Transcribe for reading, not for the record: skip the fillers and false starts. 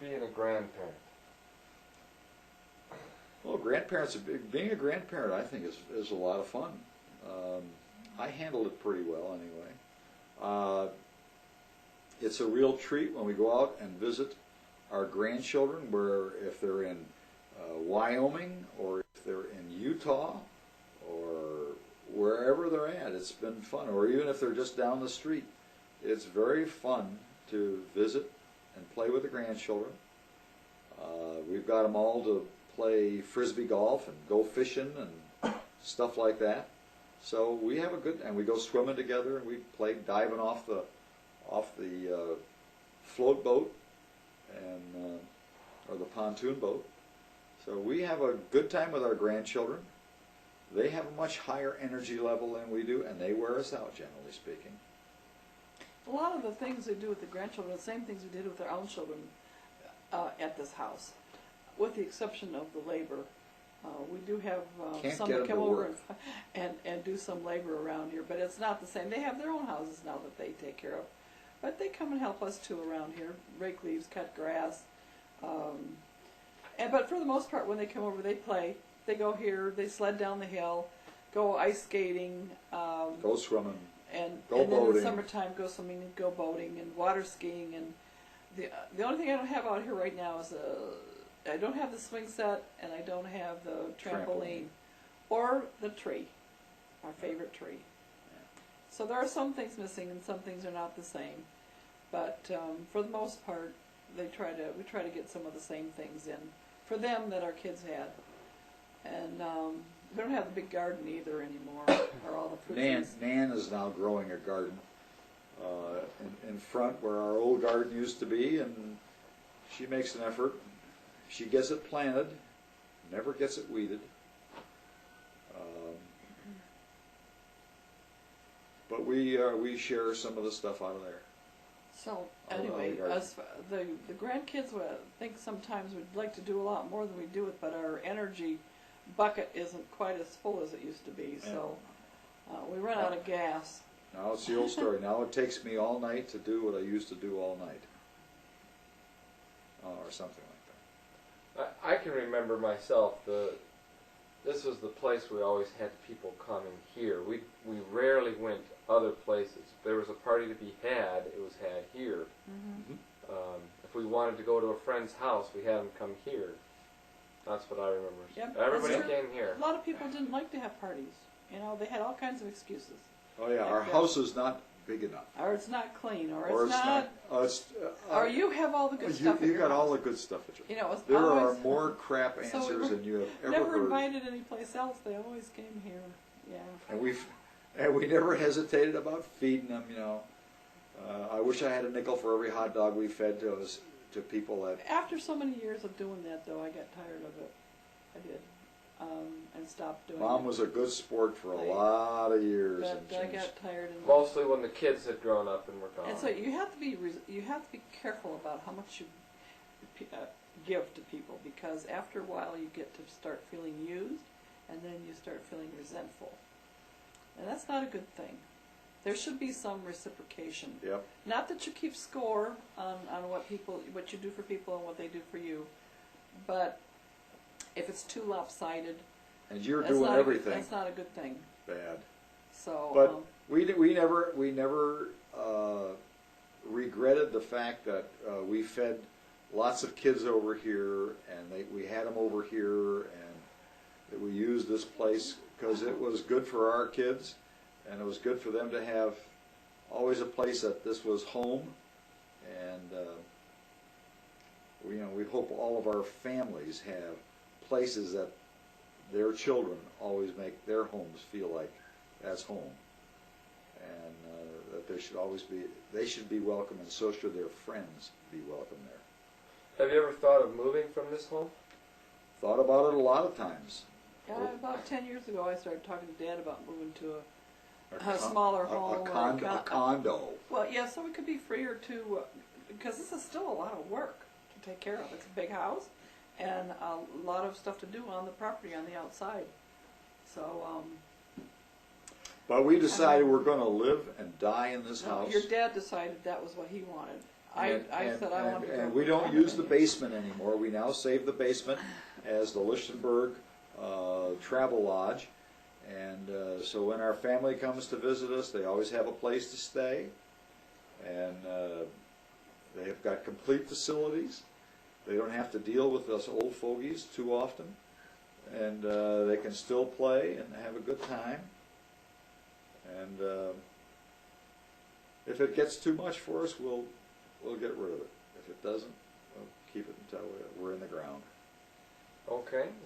being a grandparent? Well, being a grandparent, I think, is a lot of fun. I handled it pretty well anyway. It's a real treat when we go out and visit our grandchildren, where if they're in Wyoming or if they're in Utah or wherever they're at. It's been fun. Or even if they're just down the street. It's very fun to visit and play with the grandchildren. We've got them all to play frisbee golf and go fishing and stuff like that. So we have a good, and we go swimming together, and we play diving off the float boat and or the pontoon boat. So we have a good time with our grandchildren. They have a much higher energy level than we do, and they wear us out, generally speaking. A lot of the things we do with the grandchildren are the same things we did with our own children at this house, with the exception of the labor. We do have some that come over and do some labor around here, but it's not the same. They have their own houses now that they take care of. But they come and help us too around here, rake leaves, cut grass. But for the most part, when they come over, they play. They go here, they sled down the hill, go ice skating. Go swimming. And boating. Then in the summertime, go swimming and go boating and water skiing. And the only thing I don't have out here right now is I don't have the swing set, and I don't have the trampoline. Or the tree, our favorite tree. Yeah. So there are some things missing, and some things are not the same. But for the most part, we try to get some of the same things in for them that our kids had. And we don't have the big garden either anymore, or all the fruits. Nan is now growing a garden in front where our old garden used to be, and she makes an effort. She gets it planted, never gets it weeded. But we share some of the stuff out of there. So anyway, the grandkids, I think sometimes we'd like to do a lot more than we do it, but our energy bucket isn't quite as full as it used to be. So we run out of gas. Now it's the old story. Now it takes me all night to do what I used to do all night, or something like that. I can remember myself. This was the place we always had people coming here. We rarely went other places. If there was a party to be had, it was had here. Mm-hmm. If we wanted to go to a friend's house, we had them come here. That's what I remember. Yep, everybody came here. A lot of people didn't like to have parties. You know, they had all kinds of excuses. Oh yeah, our house is not big enough. Or it's not clean, or it's not. Or you have all the good stuff. You got all the good stuff at your. You know, there are more crap answers than you have ever never heard. Invited anyplace else. They always came here. Yeah. And we never hesitated about feeding them. You know, I wish I had a nickel for every hot dog we fed to people that. After so many years of doing that, though, I got tired of it. I did. And stopped doing it. Mom was a good sport for a lot of years. But I got tired. Mostly when the kids had grown up and were gone. And so you have to be careful about how much you give to people, because after a while you get to start feeling used, and then you start feeling resentful, and that's not a good thing. There should be some reciprocation. Yep. Not that you keep score on what you do for people and what they do for you, but if it's too lopsided, and you're doing everything, that's not a good thing. Bad. So, but we never regretted the fact that we fed lots of kids over here, and we had them over here, and that we used this place because it was good for our kids, and it was good for them to have always a place that this was home, and we hope all of our families have places that their children always make their homes feel like as home, and that they should be welcome, and so should their friends be welcome there. Have you ever thought of moving from this home? Thought about it a lot of times. Yeah, about 10 years ago I started talking to Dad about moving to a smaller home. A condo. Well, yeah, so it could be freer to, because this is still a lot of work to take care of. It's a big house, and a lot of stuff to do on the property on the outside. So, but we decided we're going to live and die in this house. Your dad decided that was what he wanted. I said I wanted to go. And we don't use the basement anymore. We now save the basement as the Lichtenberg Travel Lodge. And so when our family comes to visit us, they always have a place to stay. And they have got complete facilities. They don't have to deal with us old fogies too often. And they can still play and have a good time. And if it gets too much for us, we'll get rid of it. If it doesn't, we'll keep it until we're in the ground. Okay,